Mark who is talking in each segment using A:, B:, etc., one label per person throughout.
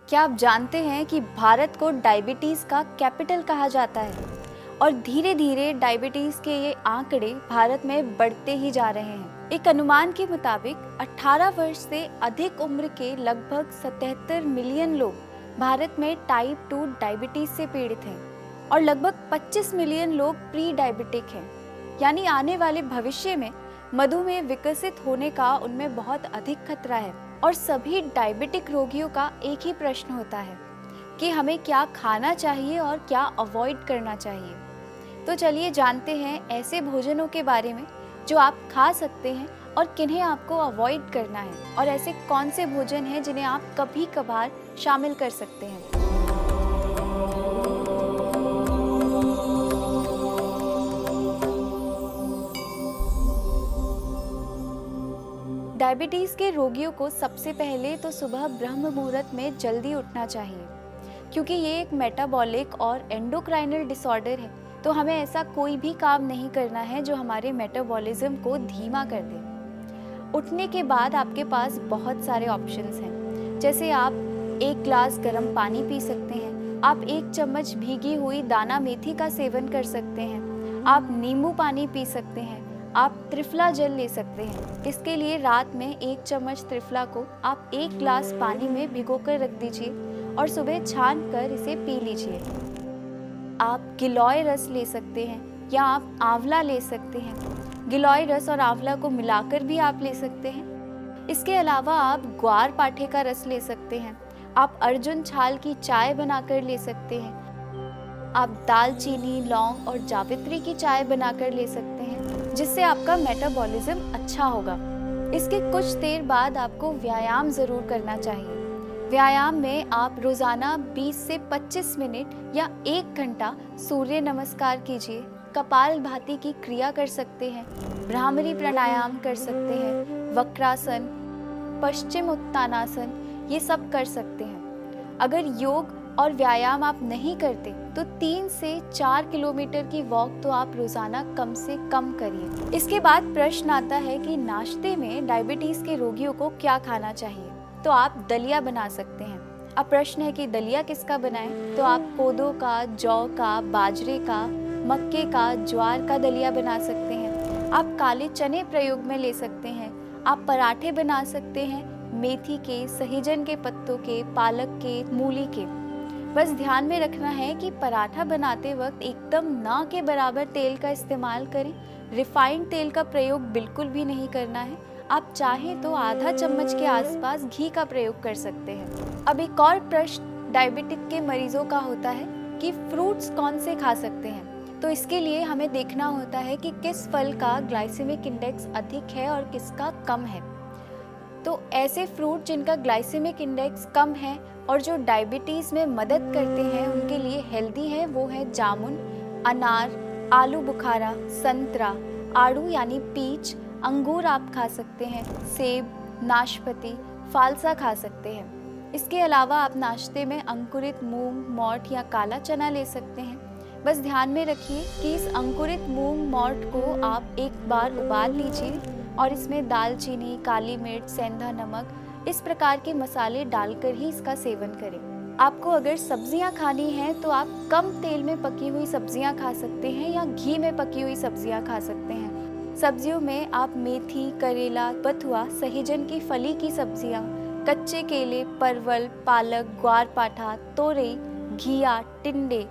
A: क्या आप जानते हैं कि भारत को डायबिटीज़ का कैपिटल कहा जाता है और धीरे धीरे डायबिटीज़ के ये आंकड़े भारत में बढ़ते ही जा रहे हैं। एक अनुमान के मुताबिक 18 वर्ष से अधिक उम्र के लगभग 77 मिलियन लोग भारत में टाइप 2 डायबिटीज़ से पीड़ित हैं और लगभग 25 मिलियन लोग प्री डायबिटिक हैं। यानी आने वाले भविष्य में मधुमेह विकसित होने का उनमें बहुत अधिक खतरा है। और सभी डायबिटिक रोगियों का एक ही प्रश्न होता है कि हमें क्या खाना चाहिए और क्या अवॉइड करना चाहिए। तो चलिए जानते हैं ऐसे भोजनों के बारे में जो आप खा सकते हैं और किन्हें आपको अवॉइड करना है, और ऐसे कौन से भोजन हैं जिन्हें आप कभी कभार शामिल कर सकते हैं। डायबिटीज़ के रोगियों को सबसे पहले तो सुबह ब्रह्म मुहूर्त में जल्दी उठना चाहिए, क्योंकि ये एक मेटाबॉलिक और एंडोक्राइनल डिसऑर्डर है। तो हमें ऐसा कोई भी काम नहीं करना है जो हमारे मेटाबॉलिज्म को धीमा कर दे। उठने के बाद आपके पास बहुत सारे ऑप्शंस हैं, जैसे आप 1 ग्लास गर्म पानी पी सकते हैं, आप 1 चम्मच भीगी हुई दाना मेथी का सेवन कर सकते हैं, आप नींबू पानी पी सकते हैं, आप त्रिफला जल ले सकते हैं। इसके लिए रात में 1 चम्मच त्रिफला को आप 1 ग्लास पानी में भिगोकर रख दीजिए और सुबह छान कर इसे पी लीजिए। आप गिलोय रस ले सकते हैं या आप आंवला ले सकते हैं। गिलोय रस और आंवला को मिलाकर भी आप ले सकते हैं। इसके अलावा आप ग्वार पाठे का रस ले सकते हैं। आप अर्जुन छाल की चाय बनाकर ले सकते हैं। आप दालचीनी, लौंग और जावित्री की चाय बनाकर ले सकते हैं, जिससे आपका मेटाबॉलिज्म अच्छा होगा। इसके कुछ देर बाद आपको व्यायाम ज़रूर करना चाहिए। व्यायाम में आप रोज़ाना 20 से 25 मिनट या 1 घंटा सूर्य नमस्कार कीजिए, कपालभाति की क्रिया कर सकते हैं, भ्रामरी प्राणायाम कर सकते हैं, वक्रासन, पश्चिम उत्तानासन, ये सब कर सकते हैं। अगर योग और व्यायाम आप नहीं करते तो 3 से 4 किलोमीटर की वॉक तो आप रोजाना कम से कम करिए। इसके बाद प्रश्न आता है कि नाश्ते में डायबिटीज के रोगियों को क्या खाना चाहिए। तो आप दलिया बना सकते हैं। अब प्रश्न है कि दलिया किसका बनाएं? तो आप कोदो का, जौ का, बाजरे का, मक्के का, ज्वार का दलिया बना सकते हैं। आप काले चने प्रयोग में ले सकते हैं। आप पराठे बना सकते हैं, मेथी के, सहजन के पत्तों के, पालक के, मूली के। बस ध्यान में रखना है कि पराठा बनाते वक्त एकदम ना के बराबर तेल का इस्तेमाल करें। रिफाइंड तेल का प्रयोग बिल्कुल भी नहीं करना है। आप चाहें तो आधा चम्मच के आसपास घी का प्रयोग कर सकते हैं। अब एक और प्रश्न डायबिटिक के मरीजों का होता है कि फ्रूट्स कौन से खा सकते हैं। तो इसके लिए हमें देखना होता है कि किस फल का ग्लाइसेमिक इंडेक्स अधिक है और किसका कम है। तो ऐसे फ्रूट जिनका ग्लाइसेमिक इंडेक्स कम है और जो डायबिटीज़ में मदद करते हैं, उनके लिए हेल्दी है, वो है जामुन, अनार, आलू बुखारा, संतरा, आड़ू यानी पीच, अंगूर आप खा सकते हैं, सेब, नाशपाती, फालसा खा सकते हैं। इसके अलावा आप नाश्ते में अंकुरित मूंग, मोठ या काला चना ले सकते हैं। बस ध्यान में रखिए कि इस अंकुरित मूंग मोठ को आप एक बार उबाल लीजिए और इसमें दालचीनी, काली मिर्च, सेंधा नमक, इस प्रकार के मसाले डालकर ही इसका सेवन करें। आपको अगर सब्जियां खानी हैं तो आप कम तेल में पकी हुई सब्जियां खा सकते हैं या घी में पकी हुई सब्जियां खा सकते हैं। सब्जियों में आप मेथी, करेला, बथुआ, सहजन की फली की सब्जियां, कच्चे केले, परवल, पालक, ग्वार पाठा, तोरई, घिया, टिंडे,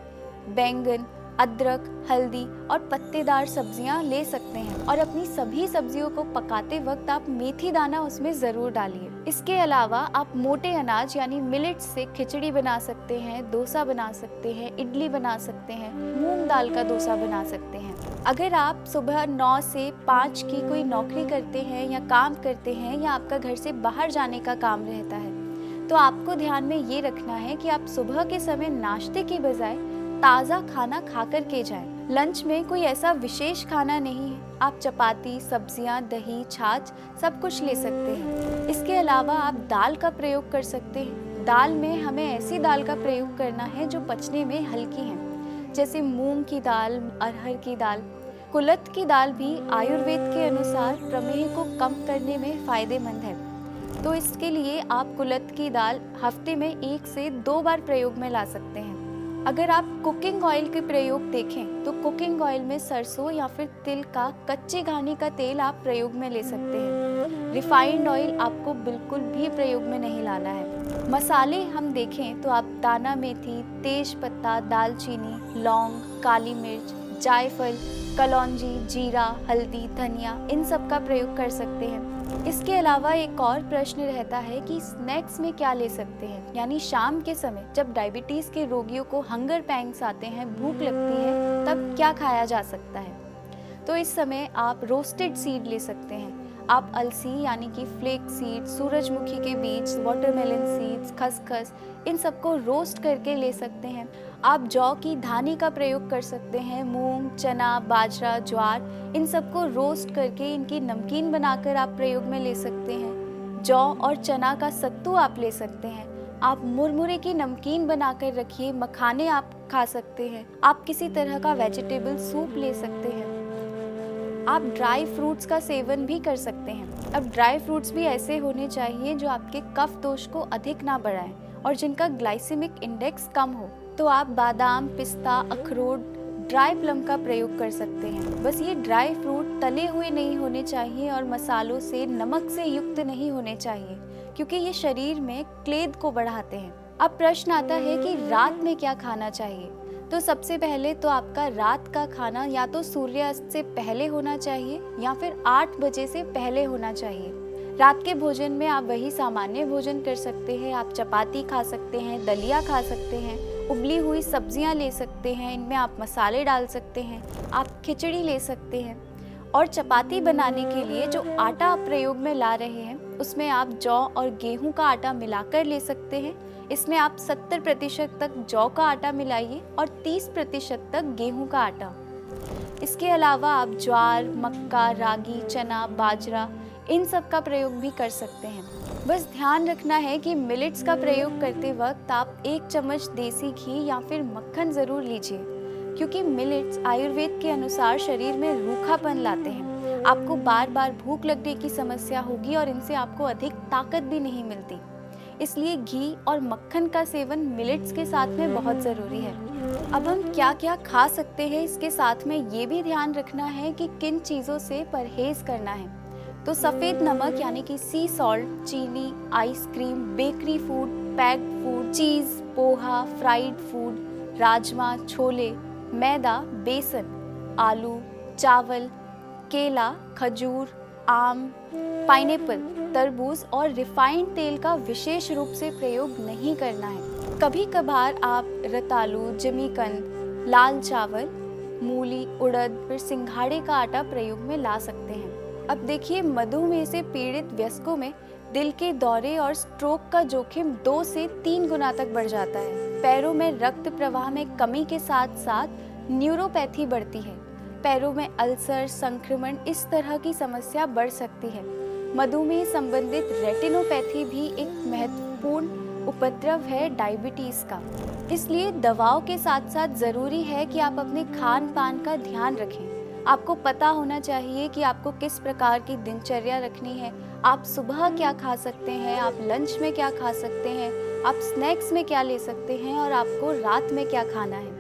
A: बैंगन, अदरक, हल्दी और पत्तेदार सब्जियां ले सकते हैं। और अपनी सभी सब्जियों को पकाते वक्त आप मेथी दाना उसमें ज़रूर डालिए। इसके अलावा आप मोटे अनाज यानी मिलेट्स से खिचड़ी बना सकते हैं, डोसा बना सकते हैं, इडली बना सकते हैं, मूंग दाल का डोसा बना सकते हैं। अगर आप सुबह 9 से 5 की कोई नौकरी करते हैं या काम करते हैं या आपका घर से बाहर जाने का काम रहता है, तो आपको ध्यान में ये रखना है कि आप सुबह के समय नाश्ते की बजाय ताज़ा खाना खाकर के जाएं। लंच में कोई ऐसा विशेष खाना नहीं है। आप चपाती, सब्जियां, दही, छाछ सब कुछ ले सकते हैं। इसके अलावा आप दाल का प्रयोग कर सकते हैं। दाल में हमें ऐसी दाल का प्रयोग करना है जो पचने में हल्की है, जैसे मूंग की दाल, अरहर की दाल। कुलथ की दाल भी आयुर्वेद के अनुसार प्रमेह को कम करने में फ़ायदेमंद है। तो इसके लिए आप कुलथ की दाल हफ्ते में 1 से 2 बार प्रयोग में ला सकते हैं। अगर आप कुकिंग ऑयल के प्रयोग देखें तो कुकिंग ऑयल में सरसों या फिर तिल का कच्चे घानी का तेल आप प्रयोग में ले सकते हैं। रिफाइंड ऑयल आपको बिल्कुल भी प्रयोग में नहीं लाना है। मसाले हम देखें तो आप दाना मेथी, तेज पत्ता, दालचीनी, लौंग, काली मिर्च, जायफल, कलौंजी, जीरा, हल्दी, धनिया इन सब का प्रयोग कर सकते हैं। इसके अलावा एक और प्रश्न रहता है कि स्नैक्स में क्या ले सकते हैं, यानी शाम के समय जब डायबिटीज के रोगियों को हंगर पैंग्स आते हैं, भूख लगती है, तब क्या खाया जा सकता है। तो इस समय आप रोस्टेड सीड ले सकते हैं। आप अलसी यानी कि फ्लेक सीड, सूरजमुखी के बीज, वाटरमेलन सीड्स, खसखस इन सबको रोस्ट करके ले सकते हैं। आप जौ की धानी का प्रयोग कर सकते हैं। मूंग, चना, बाजरा, ज्वार इन सबको रोस्ट करके इनकी नमकीन बनाकर आप प्रयोग में ले सकते हैं। जौ और चना का सत्तू आप ले सकते हैं। आप मुरमुरे की नमकीन बनाकर रखिए, मखाने आप खा सकते हैं। आप किसी तरह का वेजिटेबल सूप ले सकते हैं। आप ड्राई फ्रूट्स का सेवन भी कर सकते हैं। अब ड्राई फ्रूट्स भी ऐसे होने चाहिए जो आपके कफ दोष को अधिक ना बढ़ाएं और जिनका ग्लाइसेमिक इंडेक्स कम हो। तो आप बादाम, पिस्ता, अखरोट, ड्राई प्लम का प्रयोग कर सकते हैं। बस ये ड्राई फ्रूट तले हुए नहीं होने चाहिए और मसालों से, नमक से युक्त नहीं होने चाहिए, क्योंकि ये शरीर में क्लेद को बढ़ाते हैं। अब प्रश्न आता है कि रात में क्या खाना चाहिए। तो सबसे पहले तो आपका रात का खाना या तो सूर्यास्त से पहले होना चाहिए या फिर 8 बजे से पहले होना चाहिए। रात के भोजन में आप वही सामान्य भोजन कर सकते हैं। आप चपाती खा सकते हैं, दलिया खा सकते हैं, उबली हुई सब्जियां ले सकते हैं, इनमें आप मसाले डाल सकते हैं, आप खिचड़ी ले सकते हैं। और चपाती बनाने के लिए जो आटा आप प्रयोग में ला रहे हैं उसमें आप जौ और गेहूं का आटा मिलाकर ले सकते हैं। इसमें आप 70% तक जौ का आटा मिलाइए और 30% तक गेहूं का आटा। इसके अलावा आप ज्वार, मक्का, रागी, चना, बाजरा इन सब का प्रयोग भी कर सकते हैं। बस ध्यान रखना है कि मिलेट्स का प्रयोग करते वक्त आप 1 चम्मच देसी घी या फिर मक्खन ज़रूर लीजिए, क्योंकि मिलेट्स आयुर्वेद के अनुसार शरीर में रूखापन लाते हैं। आपको बार बार भूख लगने की समस्या होगी और इनसे आपको अधिक ताकत भी नहीं मिलती। इसलिए घी और मक्खन का सेवन मिलेट्स के साथ में बहुत ज़रूरी है। अब हम क्या क्या खा सकते हैं, इसके साथ में ये भी ध्यान रखना है कि किन चीज़ों से परहेज़ करना है। तो सफ़ेद नमक यानी कि सी सॉल्ट, चीनी, ice cream, bakery food, packed food, cheese, poha, fried food, rajma, chole, maida, besan, आलू, चावल, केला, खजूर, आम, पाइनएप्पल, तरबूज और रिफाइंड तेल का विशेष रूप से प्रयोग नहीं करना है। कभी कभार आप रतालू, जिमीकंद, लाल चावल, मूली, उड़द, फिर सिंघाड़े का आटा प्रयोग में ला सकते हैं। अब देखिए, मधुमेह से पीड़ित वयस्कों में दिल के दौरे और स्ट्रोक का जोखिम 2 से 3 गुना तक बढ़ जाता है। पैरों में रक्त प्रवाह में कमी के साथ साथ न्यूरोपैथी बढ़ती है। पैरों में अल्सर, संक्रमण इस तरह की समस्या बढ़ सकती है। मधुमेह संबंधित रेटिनोपैथी भी एक महत्वपूर्ण उपद्रव है डायबिटीज का। इसलिए दवाओं के साथ साथ ज़रूरी है कि आप अपने खान पान का ध्यान रखें। आपको पता होना चाहिए कि आपको किस प्रकार की दिनचर्या रखनी है। आप सुबह क्या खा सकते हैं, आप लंच में क्या खा सकते हैं, आप स्नैक्स में क्या ले सकते हैं और आपको रात में क्या खाना है।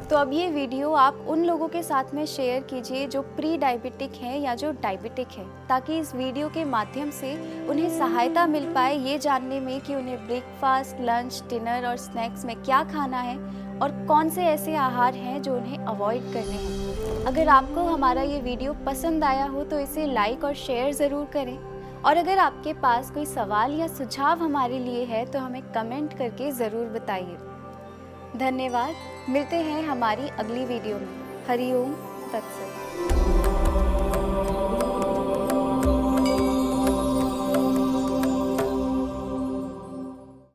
A: तो अब ये वीडियो आप उन लोगों के साथ में शेयर कीजिए जो प्री डायबिटिक हैं या जो डायबिटिक हैं, ताकि इस वीडियो के माध्यम से उन्हें सहायता मिल पाए ये जानने में कि उन्हें ब्रेकफास्ट, लंच, डिनर और स्नैक्स में क्या खाना है और कौन से ऐसे आहार हैं जो उन्हें अवॉइड करने हैं। अगर आपको हमारा ये वीडियो पसंद आया हो तो इसे लाइक और शेयर ज़रूर करें, और अगर आपके पास कोई सवाल या सुझाव हमारे लिए है तो हमें कमेंट करके ज़रूर बताइए। धन्यवाद। मिलते हैं हमारी अगली वीडियो में। हरि ओम तत्सत।